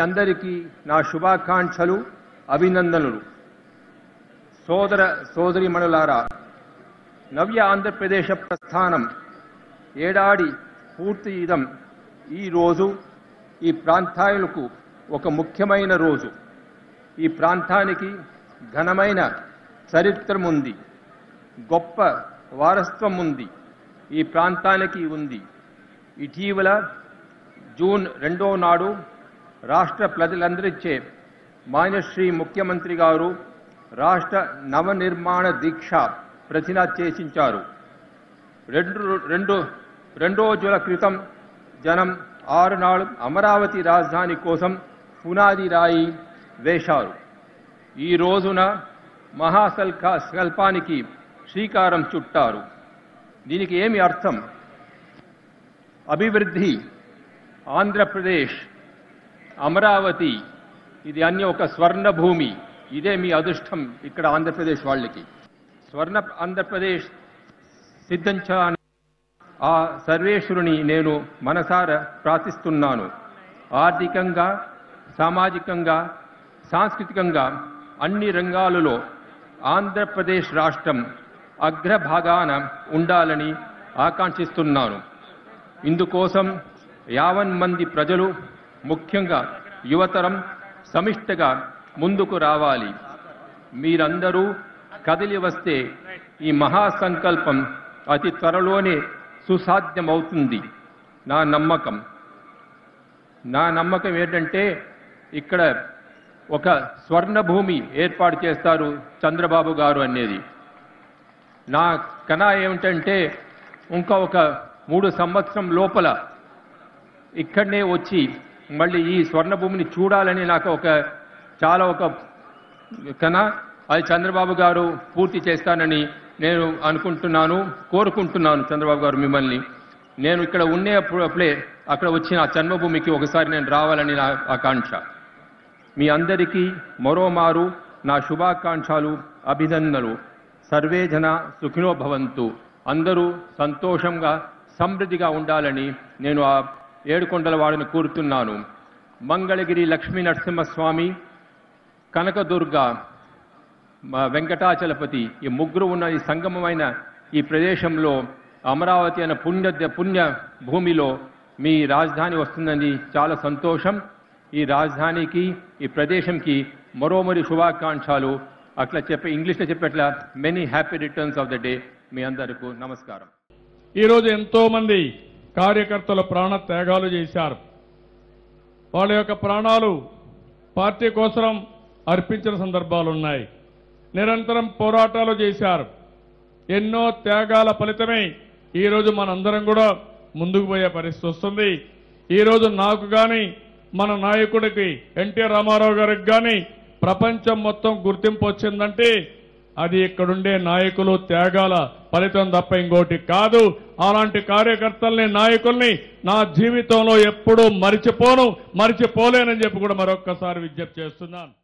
అందరికీ నా శుభాకాంక్షలు అభినందనలు. సోదర సోదరీమణులారా, నవ్య ఆంధ్రప్రదేశ్ ప్రస్థానం ఏడాది పూర్తి ఇదం ఈ రోజు ఈ ప్రాంతాలకు ఒక ముఖ్యమైన రోజు. ఈ ప్రాంతానికి ఘనమైన చరిత్ర ఉంది, గొప్ప వారసత్వం ఉంది, ఈ ప్రాంతానికి ఉంది. ఇటీవల జూన్ 2వ నాడు రాష్ట్ర ప్రజలందరిచే మాన్యశ్రీ ముఖ్యమంత్రి గారు రాష్ట్ర నవనిర్మాణ దీక్ష ప్రతిజ్ఞ చేసించారు. రెండు రోజుల క్రితం జనం 6 నాడు అమరావతి రాజధాని కోసం పునాది రాయి వేశారు. ఈ రోజున మహాసంకల్పానికి శ్రీకారం చుట్టారు. దీనికి ఏమి అర్థం? అభివృద్ధి, ఆంధ్రప్రదేశ్, అమరావతి, ఇది అన్ని ఒక స్వర్ణ భూమి. ఇదే మీ అదృష్టం. ఇక్కడ ఆంధ్రప్రదేశ్ వాళ్ళకి స్వర్ణ ఆంధ్రప్రదేశ్ సిద్ధించాలని ఆ సర్వేశ్వరుని నేను మనసారా ప్రార్థిస్తున్నాను. ఆర్థికంగా, సామాజికంగా, సాంస్కృతికంగా అన్ని రంగాలలో ఆంధ్రప్రదేశ్ రాష్ట్రం అగ్రభాగాన ఉండాలని ఆకాంక్షిస్తున్నాను. ఇందుకోసం 50 మంది ప్రజలు, ముఖ్యంగా యువతరం సమిష్టిగా ముందుకు రావాలి. మీరందరూ కదిలి వస్తే ఈ మహాసంకల్పం అతి త్వరలోనే సుసాధ్యమవుతుంది. నా నమ్మకం ఏంటంటే ఇక్కడ ఒక స్వర్ణ భూమి ఏర్పాటు చేస్తారు చంద్రబాబు గారు అనేది. నా కళ ఏమిటంటే ఒక 3 సంవత్సరం లోపల ఇక్కడనే వచ్చి మళ్ళీ ఈ స్వర్ణ భూమిని చూడాలని నాకు ఒక కళ. అది చంద్రబాబు గారు పూర్తి చేస్తానని నేను అనుకుంటున్నాను, కోరుకుంటున్నాను. చంద్రబాబు గారు మిమ్మల్ని నేను ఇక్కడ ఉండేప్పుడే అక్కడ వచ్చిన ఆ జన్మభూమికి ఒకసారి నేను రావాలని నా ఆకాంక్ష. మీ అందరికీ మరోమారు నా శుభాకాంక్షలు, అభినందనలు. సర్వే జన సుఖినో భవంతు. అందరూ సంతోషంగా, సమృద్ధిగా ఉండాలని నేను ఆ ఏడుకొండల వాడిని కోరుతున్నాను. మంగళగిరి లక్ష్మీ నరసింహస్వామి, కనకదుర్గ, వెంకటాచలపతి, ఈ ముగ్గురు ఉన్న ఈ సంగమమైన ఈ ప్రదేశంలో అమరావతి అనే పుణ్య భూమిలో మీ రాజధాని వస్తుందని చాలా సంతోషం. ఈ రాజధానికి, ఈ ప్రదేశంకి మరోమరి శుభాకాంక్షలు. అట్లా ఇంగ్లీష్లో చెప్పేట్లా many happy returns of the day. మీ అందరికీ నమస్కారం. ఈరోజు ఎంతో మంది కార్యకర్తలు ప్రాణ త్యాగాలు చేశారు. వాళ్ళ యొక్క ప్రాణాలు పార్టీ కోసం అర్పించిన సందర్భాలు ఉన్నాయి. నిరంతరం పోరాటాలు చేశారు. ఎన్నో త్యాగాల ఫలితమే ఈరోజు మనందరం కూడా ముందుకు పోయే పరిస్థితి వస్తుంది. ఈరోజు నాకు కానీ, మన నాయకుడికి ఎన్టీ రామారావు గారికి కానీ ప్రపంచం మొత్తం గుర్తింపు వచ్చిందంటే అది ఇక్కడుండే నాయకులు త్యాగాల ఫలితం తప్ప ఇంకోటి కాదు. అలాంటి కార్యకర్తల్ని, నాయకుల్ని నా జీవితంలో ఎప్పుడూ మరిచిపోలేనని చెప్పి కూడా మరొక్కసారి విజ్ఞప్తి చేస్తున్నాను.